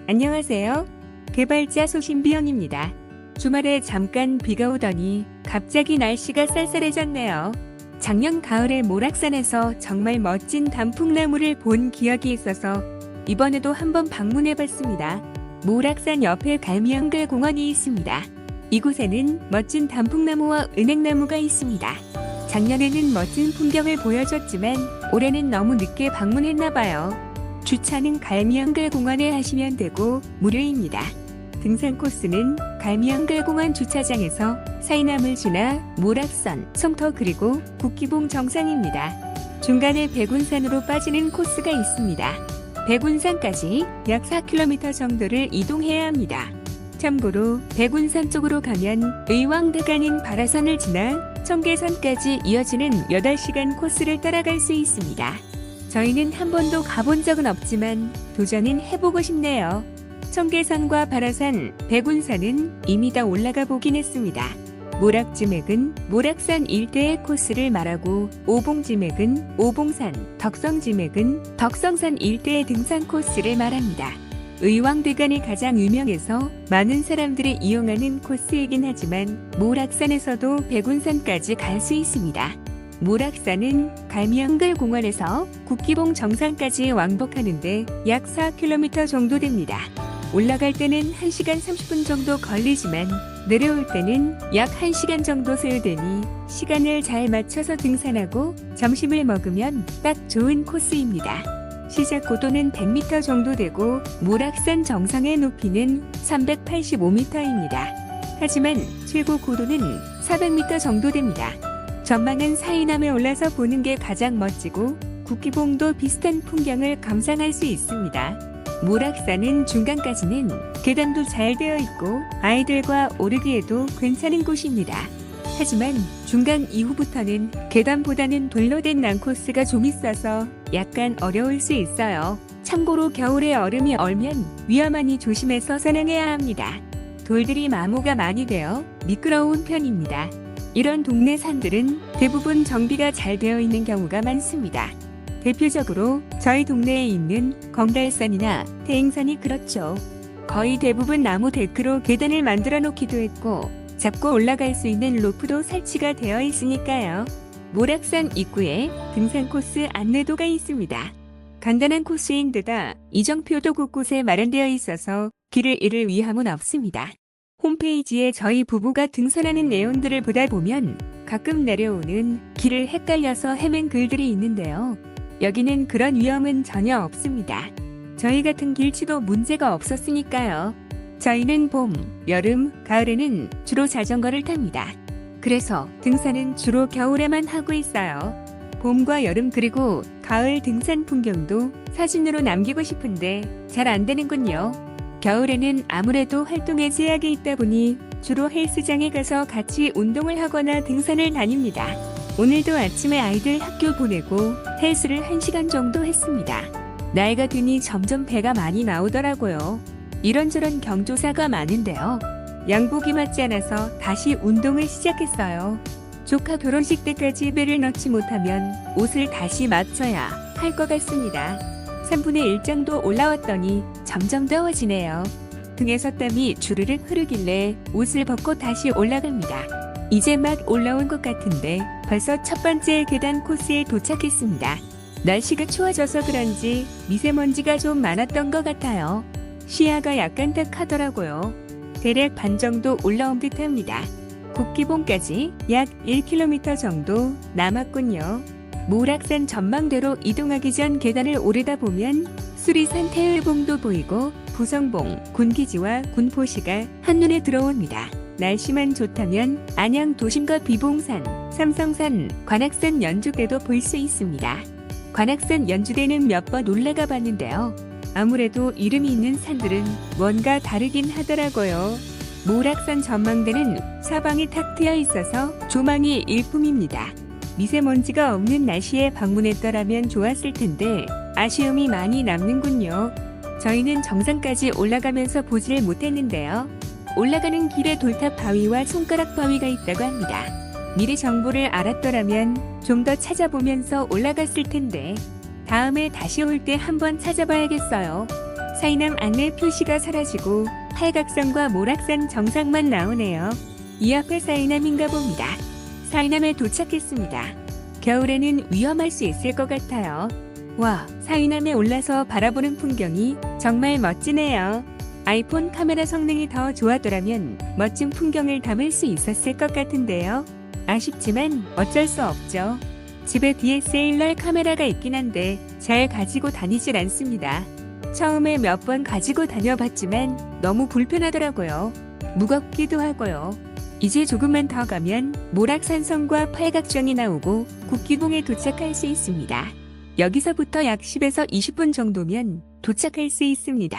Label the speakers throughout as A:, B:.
A: 안녕하세요. 개발자 소신비영입니다. 주말에 잠깐 비가 오더니 갑자기 날씨가 쌀쌀해졌네요. 작년 가을에 모락산에서 정말 멋진 단풍나무를 본 기억이 있어서 이번에도 한번 방문해봤습니다. 모락산 옆에 갈미한글 공원이 있습니다. 이곳에는 멋진 단풍나무와 은행나무가 있습니다. 작년에는 멋진 풍경을 보여줬지만 올해는 너무 늦게 방문했나봐요. 주차는 갈미한글 공원에 하시면 되고 무료입니다. 등산 코스는 갈미한글 공원 주차장에서 사이남을 지나 모락산, 성터 그리고 국기봉 정상입니다. 중간에 백운산으로 빠지는 코스가 있습니다. 백운산까지 약 4km 정도를 이동해야 합니다. 참고로 백운산 쪽으로 가면 의왕대간인 바라산을 지나 청계산까지 이어지는 8시간 코스를 따라갈 수 있습니다. 저희는 한 번도 가본 적은 없지만 도전은 해보고 싶네요. 청계산과 바라산, 백운산은 이미 다 올라가 보긴 했습니다. 모락지맥은 모락산 일대의 코스를 말하고 오봉지맥은 오봉산, 덕성지맥은 덕성산 일대의 등산 코스를 말합니다. 의왕대간이 가장 유명해서 많은 사람들이 이용하는 코스이긴 하지만 모락산에서도 백운산까지 갈 수 있습니다. 모락산은 갈미한글 공원에서 국기봉 정상까지 왕복하는데 약 4km 정도 됩니다. 올라갈 때는 1시간 30분 정도 걸리지만 내려올 때는 약 1시간 정도 소요되니 시간을 잘 맞춰서 등산하고 점심을 먹으면 딱 좋은 코스입니다. 시작 고도는 100m 정도 되고 모락산 정상의 높이는 385m입니다. 하지만 최고 고도는 400m 정도 됩니다. 전망은 사이남에 올라서 보는 게 가장 멋지고 국기봉도 비슷한 풍경을 감상할 수 있습니다. 모락산은 중간까지는 계단도 잘 되어 있고 아이들과 오르기에도 괜찮은 곳입니다. 하지만 중간 이후부터는 계단보다는 돌로 된 난코스가 좀 있어서 약간 어려울 수 있어요. 참고로 겨울에 얼음이 얼면 위험하니 조심해서 산행해야 합니다. 돌들이 마모가 많이 되어 미끄러운 편입니다. 이런 동네 산들은 대부분 정비가 잘 되어 있는 경우가 많습니다. 대표적으로 저희 동네에 있는 건달산이나 태행산이 그렇죠. 거의 대부분 나무 데크로 계단을 만들어 놓기도 했고 잡고 올라갈 수 있는 로프도 설치가 되어 있으니까요. 모락산 입구에 등산 코스 안내도가 있습니다. 간단한 코스인데다 이정표도 곳곳에 마련되어 있어서 길을 잃을 위험은 없습니다. 홈페이지에 저희 부부가 등산하는 내용들을 보다 보면 가끔 내려오는 길을 헷갈려서 헤맨 글들이 있는데요. 여기는 그런 위험은 전혀 없습니다. 저희 같은 길치도 문제가 없었으니까요. 저희는 봄, 여름, 가을에는 주로 자전거를 탑니다. 그래서 등산은 주로 겨울에만 하고 있어요. 봄과 여름 그리고 가을 등산 풍경도 사진으로 남기고 싶은데 잘 안 되는군요. 겨울에는 아무래도 활동에 제약이 있다 보니 주로 헬스장에 가서 같이 운동을 하거나 등산을 다닙니다. 오늘도 아침에 아이들 학교 보내고 헬스를 1시간 정도 했습니다. 나이가 드니 점점 배가 많이 나오더라고요. 이런저런 경조사가 많은데요. 양복이 맞지 않아서 다시 운동을 시작했어요. 조카 결혼식 때까지 배를 넣지 못하면 옷을 다시 맞춰야 할 것 같습니다. 3분의 1 정도 올라왔더니 점점 더워지네요. 등에서 땀이 주르륵 흐르길래 옷을 벗고 다시 올라갑니다. 이제 막 올라온 것 같은데 벌써 첫 번째 계단 코스에 도착했습니다. 날씨가 추워져서 그런지 미세먼지가 좀 많았던 것 같아요. 시야가 약간 탁하더라고요. 대략 반 정도 올라온 듯 합니다. 국기봉까지 약 1km 정도 남았군요. 모락산 전망대로 이동하기 전 계단을 오르다 보면 수리산 태을봉도 보이고 부성봉, 군기지와 군포시가 한눈에 들어옵니다. 날씨만 좋다면 안양 도심과 비봉산, 삼성산, 관악산 연주대도 볼 수 있습니다. 관악산 연주대는 몇 번 올라가 봤는데요. 아무래도 이름이 있는 산들은 뭔가 다르긴 하더라고요. 모락산 전망대는 사방이 탁 트여 있어서 조망이 일품입니다. 미세먼지가 없는 날씨에 방문했더라면 좋았을 텐데 아쉬움이 많이 남는군요. 저희는 정상까지 올라가면서 보지를 못했는데요. 올라가는 길에 돌탑 바위와 손가락 바위가 있다고 합니다. 미리 정보를 알았더라면 좀 더 찾아보면서 올라갔을 텐데 다음에 다시 올 때 한번 찾아봐야겠어요. 사이남 안내 표시가 사라지고 팔각선과 모락산 정상만 나오네요. 이 앞에 사이남인가 봅니다. 사이남에 도착했습니다. 겨울에는 위험할 수 있을 것 같아요. 와, 사이남에 올라서 바라보는 풍경이 정말 멋지네요. 아이폰 카메라 성능이 더 좋았더라면 멋진 풍경을 담을 수 있었을 것 같은데요. 아쉽지만 어쩔 수 없죠. 집에 DSLR 카메라가 있긴 한데 잘 가지고 다니질 않습니다. 처음에 몇 번 가지고 다녀봤지만 너무 불편하더라고요. 무겁기도 하고요. 이제 조금만 더 가면 모락산성과 팔각정이 나오고 국기봉에 도착할 수 있습니다. 여기서부터 약 10에서 20분 정도면 도착할 수 있습니다.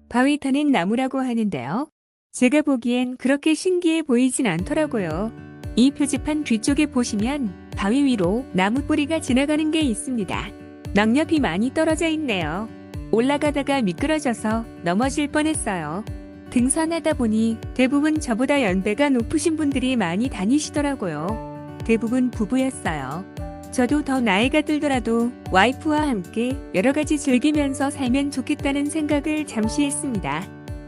A: 바위 타는 나무라고 하는데요. 제가 보기엔 그렇게 신기해 보이진 않더라고요. 이 표지판 뒤쪽에 보시면 바위 위로 나무 뿌리가 지나가는 게 있습니다. 낙엽이 많이 떨어져 있네요. 올라가다가 미끄러져서 넘어질 뻔했어요. 등산하다 보니 대부분 저보다 연배가 높으신 분들이 많이 다니시더라고요. 대부분 부부였어요. 저도 더 나이가 들더라도 와이프와 함께 여러 가지 즐기면서 살면 좋겠다는 생각을 잠시 했습니다.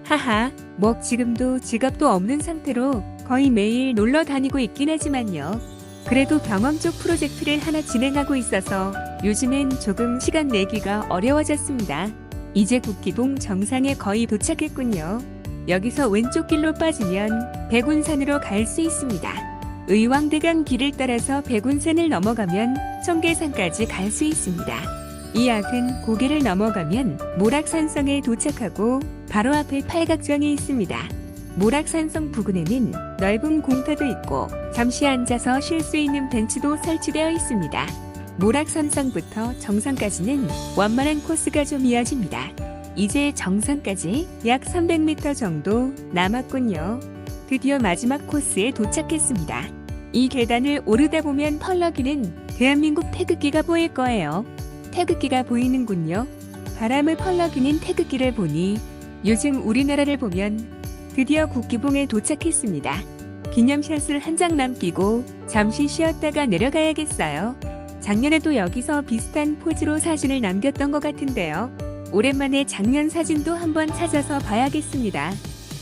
A: 하하, 뭐 지금도 지갑도 없는 상태로 거의 매일 놀러 다니고 있긴 하지만요. 그래도 병원 쪽 프로젝트를 하나 진행하고 있어서 요즘엔 조금 시간 내기가 어려워졌습니다. 이제 국기봉 정상에 거의 도착했군요. 여기서 왼쪽 길로 빠지면 백운산으로 갈 수 있습니다. 의왕대강 길을 따라서 백운산을 넘어가면 청계산까지 갈 수 있습니다. 이 앞은 고개를 넘어가면 모락산성에 도착하고 바로 앞에 팔각정이 있습니다. 모락산성 부근에는 넓은 공터도 있고 잠시 앉아서 쉴 수 있는 벤치도 설치되어 있습니다. 모락산성부터 정상까지는 완만한 코스가 좀 이어집니다. 이제 정상까지 약 300m 정도 남았군요. 드디어 마지막 코스에 도착했습니다. 이 계단을 오르다 보면 펄럭이는 대한민국 태극기가 보일 거예요. 태극기가 보이는군요. 바람을 펄럭이는 태극기를 보니 요즘 우리나라를 보면 드디어 국기봉에 도착했습니다. 기념샷을 한 장 남기고 잠시 쉬었다가 내려가야겠어요. 작년에도 여기서 비슷한 포즈로 사진을 남겼던 것 같은데요. 오랜만에 작년 사진도 한번 찾아서 봐야겠습니다.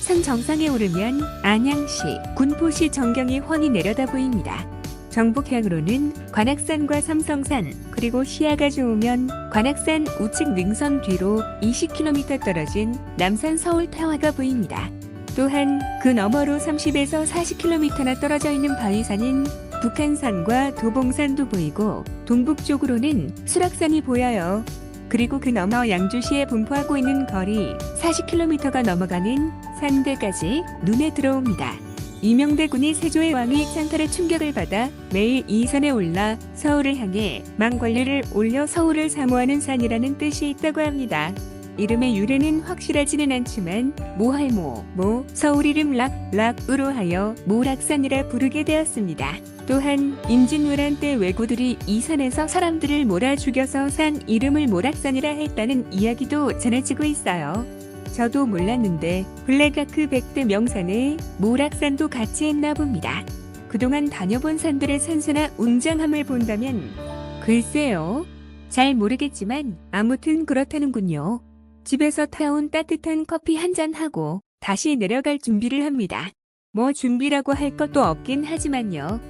A: 산 정상에 오르면 안양시, 군포시 전경이 훤히 내려다 보입니다. 정북향으로는 관악산과 삼성산, 그리고 시야가 좋으면 관악산 우측 능선 뒤로 20km 떨어진 남산 서울타워가 보입니다. 또한 그 너머로 30에서 40km나 떨어져 있는 바위산인 북한산과 도봉산도 보이고 동북쪽으로는 수락산이 보여요. 그리고 그 너머 양주시에 분포하고 있는 거리 40km가 넘어가는 산대까지 눈에 들어옵니다. 이명대군이 세조의 왕위 창탈의 충격을 받아 매일 이 산에 올라 서울을 향해 망관리를 올려 서울을 사모하는 산이라는 뜻이 있다고 합니다. 이름의 유래는 확실하지는 않지만 모할모, 서울 이름 락으로 하여 모락산이라 부르게 되었습니다. 또한 임진왜란 때 왜구들이 이 산에서 사람들을 몰아 죽여서 산 이름을 모락산이라 했다는 이야기도 전해지고 있어요. 저도 몰랐는데 블랙아크 100대 명산에 모락산도 같이 했나 봅니다. 그동안 다녀본 산들의 산수나 웅장함을 본다면 글쎄요. 잘 모르겠지만 아무튼 그렇다는군요. 집에서 타온 따뜻한 커피 한잔 하고 다시 내려갈 준비를 합니다. 뭐 준비라고 할 것도 없긴 하지만요.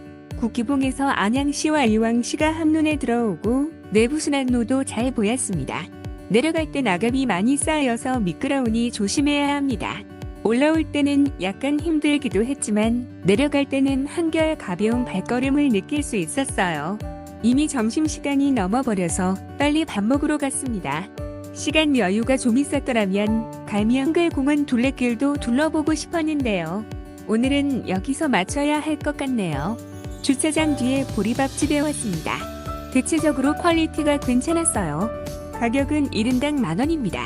A: 국기봉에서 안양시와 의왕시가 한눈에 들어오고 내부순환로도 잘 보였습니다. 내려갈 때 낙엽이 많이 쌓여서 미끄러우니 조심해야 합니다. 올라올 때는 약간 힘들기도 했지만 내려갈 때는 한결 가벼운 발걸음을 느낄 수 있었어요. 이미 점심시간이 넘어버려서 빨리 밥 먹으러 갔습니다. 시간 여유가 좀 있었더라면 갈미한글공원 둘레길도 둘러보고 싶었는데요. 오늘은 여기서 마쳐야 할 것 같네요. 주차장 뒤에 보리밥집에 왔습니다. 대체적으로 퀄리티가 괜찮았어요. 가격은 1인당 10,000원입니다.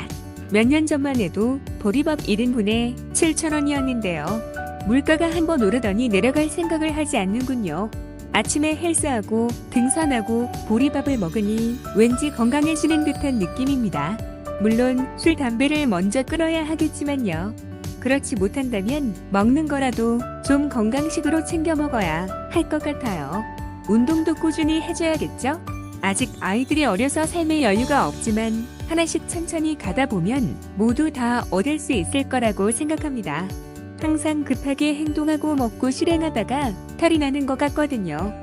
A: 몇 년 전만 해도 보리밥 1인분에 7,000원이었는데요. 물가가 한번 오르더니 내려갈 생각을 하지 않는군요. 아침에 헬스하고 등산하고 보리밥을 먹으니 왠지 건강해지는 듯한 느낌입니다. 물론 술, 담배를 먼저 끊어야 하겠지만요. 그렇지 못한다면 먹는 거라도 좀 건강식으로 챙겨 먹어야 할 것 같아요. 운동도 꾸준히 해줘야겠죠? 아직 아이들이 어려서 삶의 여유가 없지만 하나씩 천천히 가다 보면 모두 다 얻을 수 있을 거라고 생각합니다. 항상 급하게 행동하고 먹고 실행하다가 탈이 나는 것 같거든요.